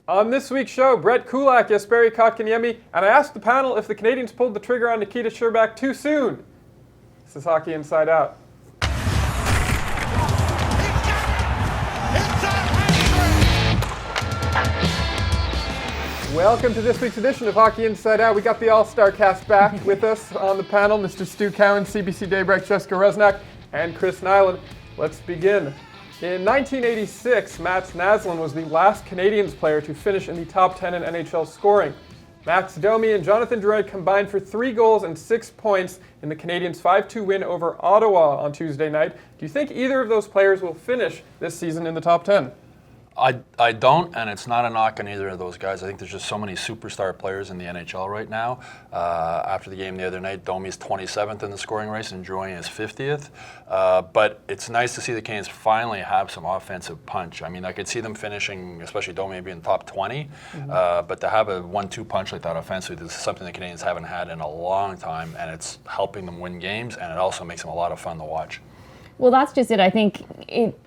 On this week's show, Brett Kulak, Jesperi Kotkaniemi, and I asked the panel if the Canadiens pulled the trigger on Nikita Scherbak too soon. This is Hockey Inside Out. Welcome to this week's edition of Hockey Inside Out. We got the All-Star cast back with us on the panel, Mr. Stu Cowan, CBC Daybreak, Jessica Resnack, and Chris Nyland. Let's begin. In 1986, Mats Naslund was the last Canadiens player to finish in the top 10 in NHL scoring. Max Domi and Jonathan Drouin combined for 3 goals and 6 points in the Canadiens' 5-2 win over Ottawa on Tuesday night. Do you think either of those players will finish this season in the top 10? I don't, and it's not a knock on either of those guys. I think there's just so many superstar players in the NHL right now. After the game the other night, Domi's 27th in the scoring race and Drouin is 50th. But it's nice to see the Canadiens finally have some offensive punch. I mean, I could see them finishing, especially Domi being top 20, but to have a 1-2 punch like that offensively is something the Canadiens haven't had in a long time, and it's helping them win games, and it also makes them a lot of fun to watch. Well, that's just it. I think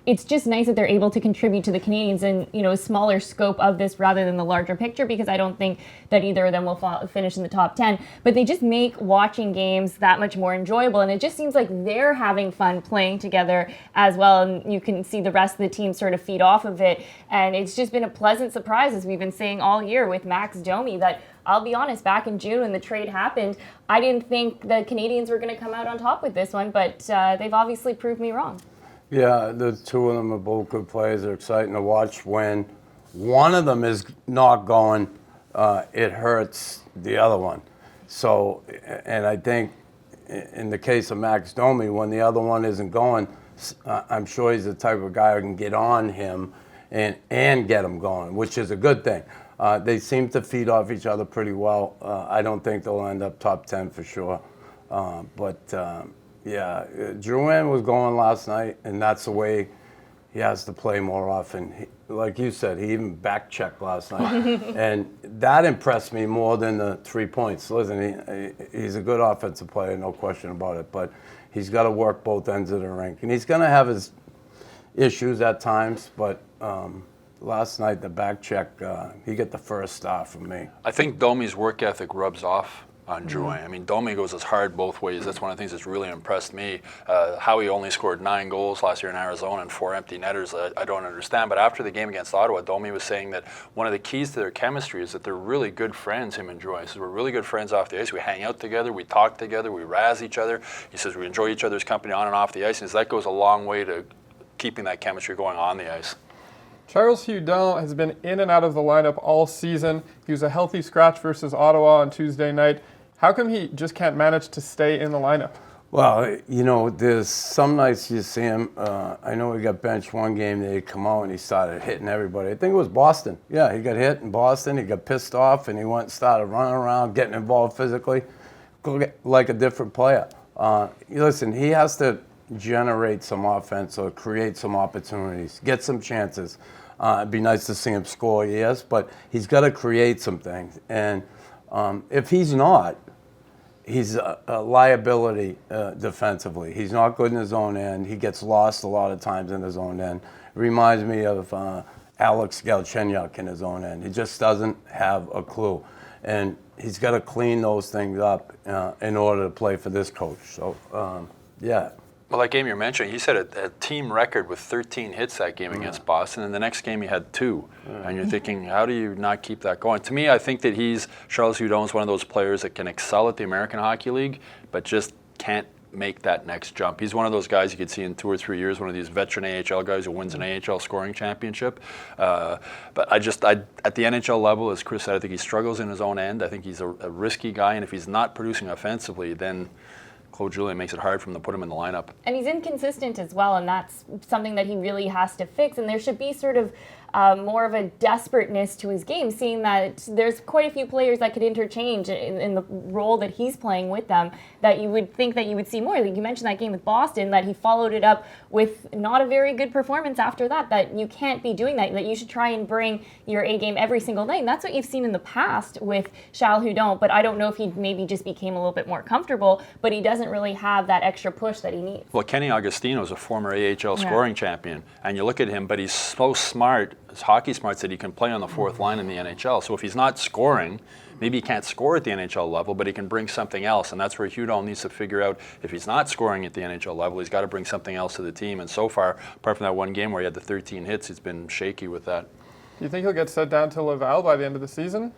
it's just nice that they're able to contribute to the Canadiens in a smaller scope of this rather than the larger picture, because I don't think that either of them will finish in the top 10. But they just make watching games that much more enjoyable, and it just seems like they're having fun playing together as well, and you can see the rest of the team sort of feed off of it. And it's just been a pleasant surprise, as we've been saying all year with Max Domi, that I'll be honest, back in June when the trade happened, I didn't think the Canadiens were going to come out on top with this one, but they've obviously proved me wrong. Yeah, the two of them are both good players. They're exciting to watch. When one of them is not going, it hurts the other one. So, and I think in the case of Max Domi, when the other one isn't going, I'm sure he's the type of guy who can get on him and get him going, which is a good thing. They seem to feed off each other pretty well. I don't think they'll end up top 10 for sure. Yeah, Drouin was going last night, and that's the way he has to play more often. Like you said, he even back-checked last night. And that impressed me more than the 3 points. Listen, he's a good offensive player, no question about it, but he's got to work both ends of the rink. And he's going to have his issues at times, but last night, the back check, he got the first star from me. I think Domi's work ethic rubs off on Drouin. I mean, Domi goes as hard both ways. That's one of the things that's really impressed me. How he only scored 9 goals last year in Arizona and 4 empty netters, I don't understand. But after the game against Ottawa, Domi was saying that one of the keys to their chemistry is that they're really good friends, him and Drouin. He says, we're really good friends off the ice. We hang out together, we talk together, we razz each other. He says we enjoy each other's company on and off the ice. And that goes a long way to keeping that chemistry going on the ice. Charles Hudon has been in and out of the lineup all season. He was a healthy scratch versus Ottawa on Tuesday night. How come he just can't manage to stay in the lineup? Well, there's some nights you see him. I know he got benched one game that he come out and he started hitting everybody. I think it was Boston. Yeah, he got hit in Boston. He got pissed off and he went and started running around, getting involved physically, like a different player. Listen, he has to generate some offense or create some opportunities, get some chances. It'd be nice to see him score, yes, but he's got to create some things. And if he's not, he's a liability defensively. He's not good in his own end. He gets lost a lot of times in his own end. It reminds me of Alex Galchenyuk in his own end. He just doesn't have a clue. And he's got to clean those things up in order to play for this coach. So, yeah. Well, that game you're mentioning, he set a team record with 13 hits that game against Boston, and the next game he had 2. And you're thinking, how do you not keep that going? To me, I think that Charles Hudon is one of those players that can excel at the American Hockey League, but just can't make that next jump. He's one of those guys you could see in 2 or 3 years, one of these veteran AHL guys who wins an AHL scoring championship. But at the NHL level, as Chris said, I think he struggles in his own end. I think he's a risky guy, and if he's not producing offensively, then Claude Julien makes it hard for him to put him in the lineup. And he's inconsistent as well, and that's something that he really has to fix. And there should be sort of more of a desperateness to his game, seeing that there's quite a few players that could interchange in the role that he's playing with them, that you would think that you would see more. Like you mentioned that game with Boston, that he followed it up with not a very good performance after that you can't be doing that you should try and bring your A game every single night. And that's what you've seen in the past with Charles Hudon, but I don't know if he maybe just became a little bit more comfortable, but he doesn't really have that extra push that he needs. Well, Kenny Agostino is a former AHL scoring champion, and you look at him, but he's so smart, his hockey smarts that he can play on the fourth line in the NHL. So if he's not scoring, maybe he can't score at the NHL level, but he can bring something else, and that's where Hudon needs to figure out if he's not scoring at the NHL level, he's got to bring something else to the team. And so far, apart from that one game where he had the 13 hits, he's been shaky with that. Do you think he'll get sent down to Laval by the end of the season?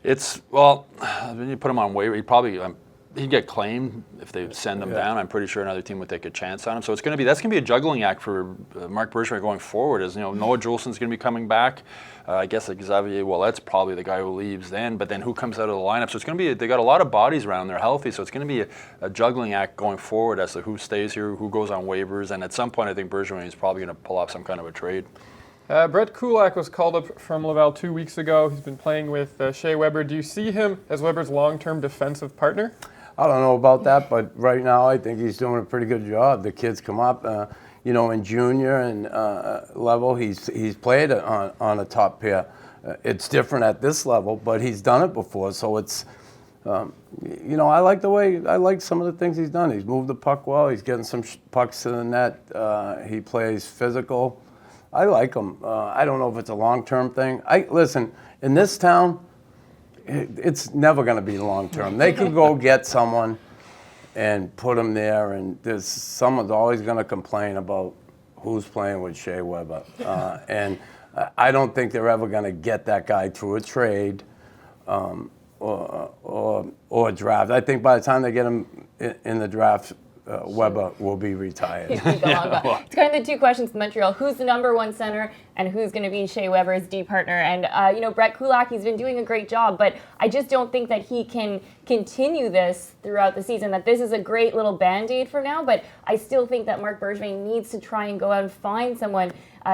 When you put him on waiver, he'd get claimed if they send him down. I'm pretty sure another team would take a chance on him. So that's going to be a juggling act for Marc Bergevin going forward. As Noah Juulsen's going to be coming back. I guess Xavier Ouellet's probably the guy who leaves then. But then who comes out of the lineup? So it's going to be they got a lot of bodies around. They're healthy, so it's going to be a juggling act going forward as to who stays here, who goes on waivers, and at some point I think Bergevin is probably going to pull off some kind of a trade. Brett Kulak was called up from Laval 2 weeks ago. He's been playing with Shea Weber. Do you see him as Weber's long-term defensive partner? I don't know about that, but right now I think he's doing a pretty good job. The kids come up, in junior and level, he's played on a top pair. It's different at this level, but he's done it before, so it's, I like some of the things he's done. He's moved the puck well. He's getting some pucks to the net. He plays physical. I like him. I don't know if it's a long-term thing. Listen, in this town, it's never going to be long-term. They could go get someone and put him there, and someone's always going to complain about who's playing with Shea Weber. And I don't think they're ever going to get that guy through a trade or a draft. I think by the time they get him in the draft, Weber will be retired. It's kind of the two questions in Montreal. Who's the number one center and who's going to be Shea Weber's D partner? And, Brett Kulak, he's been doing a great job, but I just don't think that he can continue this throughout the season, that this is a great little Band-Aid for now, but I still think that Marc Bergevin needs to try and go out and find someone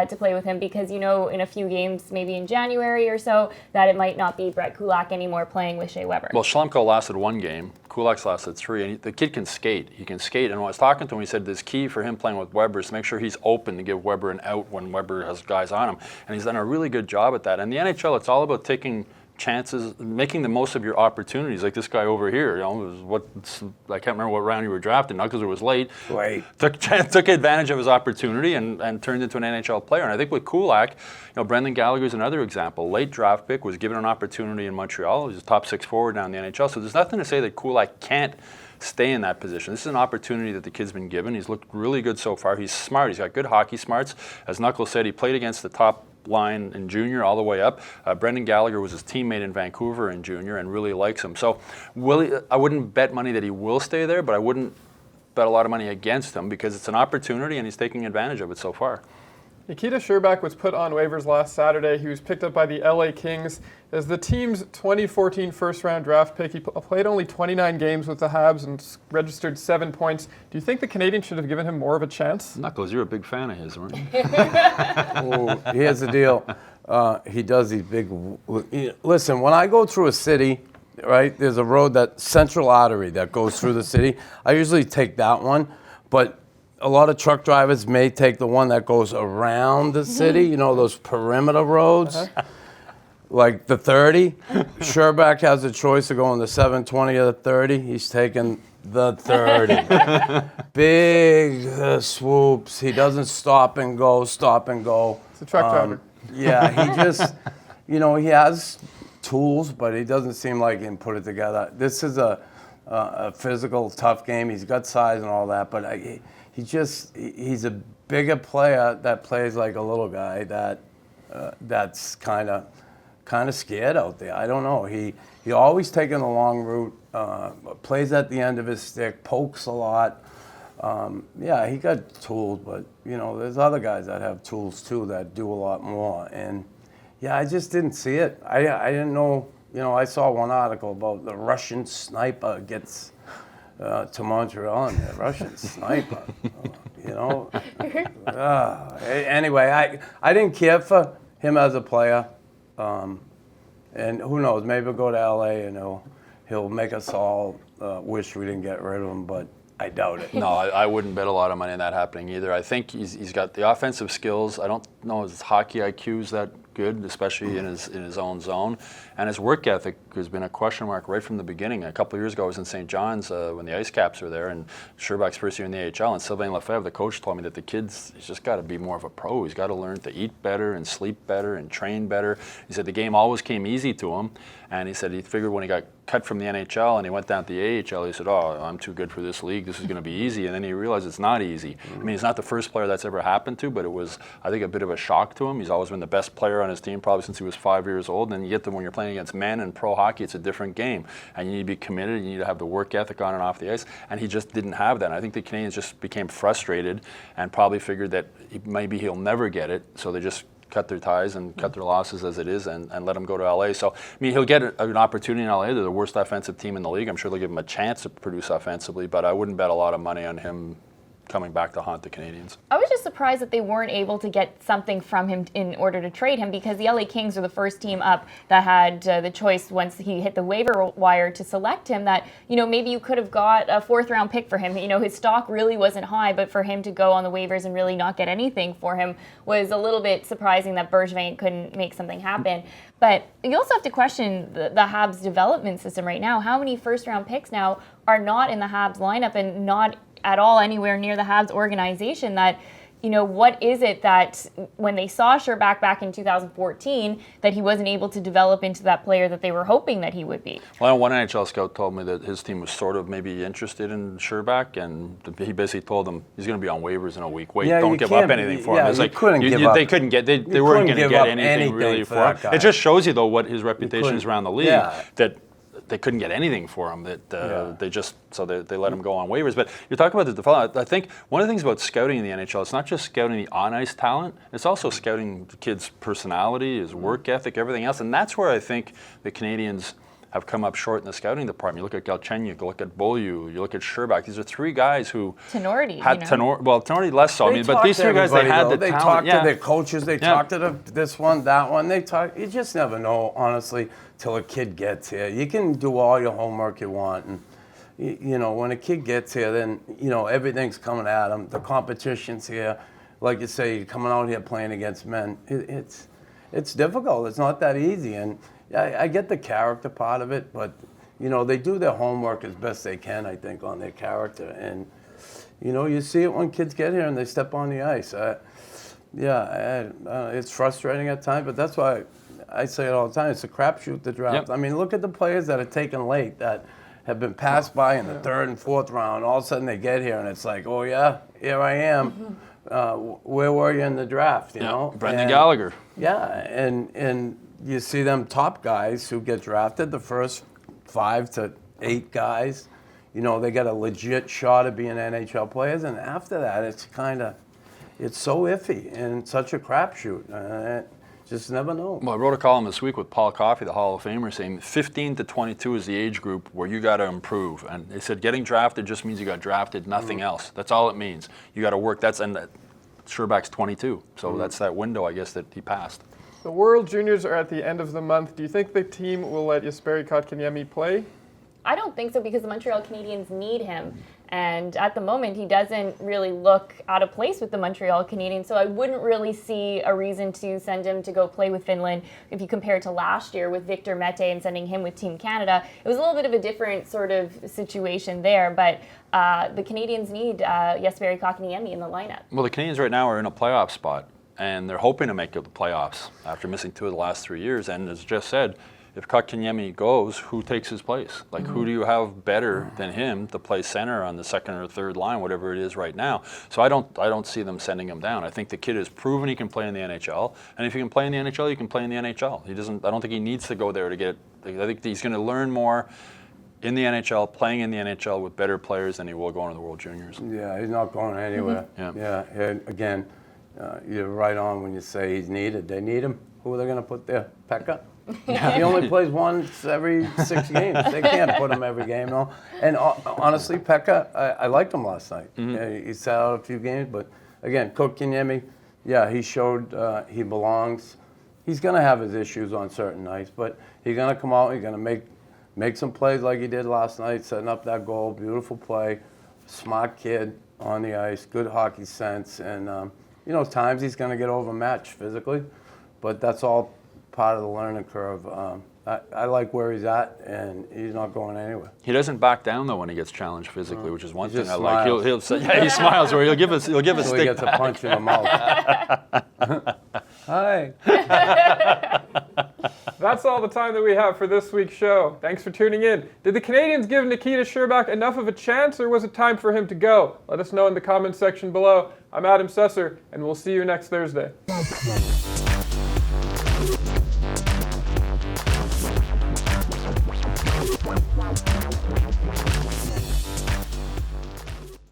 to play with him because, in a few games, maybe in January or so, that it might not be Brett Kulak anymore playing with Shea Weber. Well, Schlemko lasted one game. Kulak's lasted 3, and the kid can skate. He can skate, and when I was talking to him, he said this key for him playing with Weber is to make sure he's open to give Weber an out when Weber has guys on him, and he's done a really good job at that. And the NHL, it's all about taking chances, making the most of your opportunities. Like this guy over here, I can't remember what round you were drafted, not because it was late. Right. Took advantage of his opportunity and turned into an NHL player. And I think with Kulak, Brendan Gallagher is another example. Late draft pick, was given an opportunity in Montreal. He's a top 6 forward now in the NHL. So there's nothing to say that Kulak can't stay in that position. This is an opportunity that the kid's been given. He's looked really good so far. He's smart. He's got good hockey smarts. As Knuckles said, he played against the top line in junior all the way up. Brendan Gallagher was his teammate in Vancouver in junior and really likes him. So I wouldn't bet money that he will stay there, but I wouldn't bet a lot of money against him because it's an opportunity and he's taking advantage of it so far. Nikita Scherbak was put on waivers last Saturday. He was picked up by the LA Kings as the team's 2014 first-round draft pick. He played only 29 games with the Habs and registered 7 points. Do you think the Canadiens should have given him more of a chance? Knuckles, you're a big fan of his, weren't you? Here's the deal. He does these big... Listen, when I go through a city, right, there's a road, that central artery that goes through the city. I usually take that one, but a lot of truck drivers may take the one that goes around the city, those perimeter roads, like the 30. Scherbak has a choice of going the 720 or the 30. He's taking the 30. Big swoops. He doesn't stop and go. It's a truck driver. Yeah, he just, he has tools, but he doesn't seem like he can put it together. This is a physical, tough game. He's got size and all that, but he's a bigger player that plays like a little guy that's kind of scared out there. I don't know. He always taking the long route, plays at the end of his stick, pokes a lot. Yeah, he got tools, but there's other guys that have tools too that do a lot more. And yeah, I just didn't see it. I didn't know. I saw one article about the Russian sniper gets to Montreal, and the Russian sniper, Anyway, I didn't care for him as a player, and who knows, maybe he'll go to LA and he'll make us all wish we didn't get rid of him, but I doubt it. No, I wouldn't bet a lot of money on that happening either. I think he's got the offensive skills. I don't know his hockey IQ is that good, especially in his own zone. And his work ethic has been a question mark right from the beginning. A couple of years ago, I was in St. John's when the Ice Caps were there, and Scherbak's first year in the AHL, and Sylvain Lefebvre, the coach, told me that the kid's he's just got to be more of a pro. He's got to learn to eat better and sleep better and train better. He said the game always came easy to him, and he said he figured when he got cut from the NHL and he went down to the AHL, he said, oh, I'm too good for this league. This is going to be easy. And then he realized it's not easy. I mean, he's not the first player that's ever happened to, but it was, I think, a bit of a shock to him. He's always been the best player on his team probably since he was 5 years old. And you get them when you're playing against men in pro hockey, it's a different game. And you need to be committed. You need to have the work ethic on and off the ice. And he just didn't have that. And I think the Canadiens just became frustrated and probably figured that maybe he'll never get it. So they just cut their ties and cut their losses as it is and let him go to LA. So, I mean, he'll get an opportunity in LA. They're the worst offensive team in the league. I'm sure they'll give him a chance to produce offensively, but I wouldn't bet a lot of money on him coming back to haunt the Canadiens. I was just surprised that they weren't able to get something from him in order to trade him, because the LA Kings are the first team up that had the choice once he hit the waiver wire to select him, that, you know, maybe you could have got a 4th round pick for him. You know, his stock really wasn't high, but for him to go on the waivers and really not get anything for him was a little bit surprising that Bergevin couldn't make something happen. But you also have to question the Habs development system right now. How many 1st round picks now are not in the Habs lineup and not at all anywhere near the Habs organization? That, you know, what is it that when they saw Scherbak back in 2014 that he wasn't able to develop into that player that they were hoping that he would be? Well, one NHL scout told me that his team was sort of maybe interested in Scherbak, and he basically told them he's going to be on waivers in a week. Wait, don't give up anything for him. It's like they couldn't get they weren't going to get anything really for him. It just shows you though what his reputation is around the league, that they couldn't get anything for him, that they let him go on waivers. But you're talking about the development. I think one of the things about scouting in the NHL, it's not just scouting the on-ice talent, it's also scouting the kid's personality, his work ethic, everything else. And that's where I think the Canadiens have come up short in the scouting department. You look at Galchenyuk, you look at Beaulieu, you look at Scherbak. These are 3 guys who Tenorti, had Tenorti less so. I mean, but these 3 guys, they had the talent. They talk to their coaches. They talk to this one, that one. They talk. You just never know, honestly, till a kid gets here. You can do all your homework you want, and you know, when a kid gets here, then you know everything's coming at them. The competition's here. Like you say, you're coming out here playing against men. It's difficult. It's not that easy, and I get the character part of it, but you know, they do their homework as best they can, I think, on their character. And you know, you see it when kids get here and they step on the ice. It's frustrating at times, but that's why I say it all the time. It's a crapshoot, the draft. I mean, look at the players that are taken late that have been passed by in the 3rd and 4th round. All of a sudden they get here and it's like, oh yeah, here I am. Where were you in the draft? You know, Brendan Gallagher. Yeah, and you see them top guys who get drafted, the first 5 to 8 guys, you know, they got a legit shot at being NHL players, and after that, it's so iffy and such a crapshoot. Just never know. Well, I wrote a column this week with Paul Coffey, the Hall of Famer, saying 15 to 22 is the age group where you got to improve. And they said getting drafted just means you got drafted, nothing else. That's all it means. You got to work. Scherbak's 22, so that's that window, I guess, that he passed. The World Juniors are at the end of the month. Do you think the team will let Jesperi Kotkaniemi play? I don't think so, because the Montreal Canadiens need him. And at the moment, he doesn't really look out of place with the Montreal Canadiens. So I wouldn't really see a reason to send him to go play with Finland. If you compare to last year with Victor Mete and sending him with Team Canada, it was a little bit of a different sort of situation there. But the Canadiens need Jesperi Kotkaniemi in the lineup. Well, the Canadiens right now are in a playoff spot, and they're hoping to make it to the playoffs after missing 2 of the last 3 years. And as Jeff said, if Kotkaniemi goes, who takes his place? Like, who do you have better than him to play center on the 2nd or 3rd line, whatever it is right now? So I don't see them sending him down. I think the kid has proven he can play in the NHL, and if you can play in the NHL, you can play in the NHL. I don't think he needs to go there to get. I think he's going to learn more in the NHL, playing in the NHL with better players than he will going to the World Juniors. Yeah, he's not going anywhere. And again, you're right on when you say he's needed. They need him. Who are they going to put there? Pekka? He only plays once every 6 games. They can't put him every game, though. And honestly, Pekka, I liked him last night. He sat out a few games, but again, Kotkaniemi, he showed he belongs. He's going to have his issues on certain nights, but he's going to come out. He's going to make some plays like he did last night, setting up that goal. Beautiful play, smart kid on the ice, good hockey sense, and you know, times he's going to get overmatched physically. but that's all part of the learning curve. I like where he's at, and he's not going anywhere. He doesn't back down though when he gets challenged physically, which is one He thing just I like. smiles. He'll say, yeah, he smiles, or he'll give a So he stick gets a back. punch in the mouth. Hi. That's all the time that we have for this week's show. Thanks for tuning in. Did the Canadiens give Nikita Scherbak enough of a chance, or was it time for him to go? Let us know in the comments section below. I'm Adam Sesser, and we'll see you next Thursday.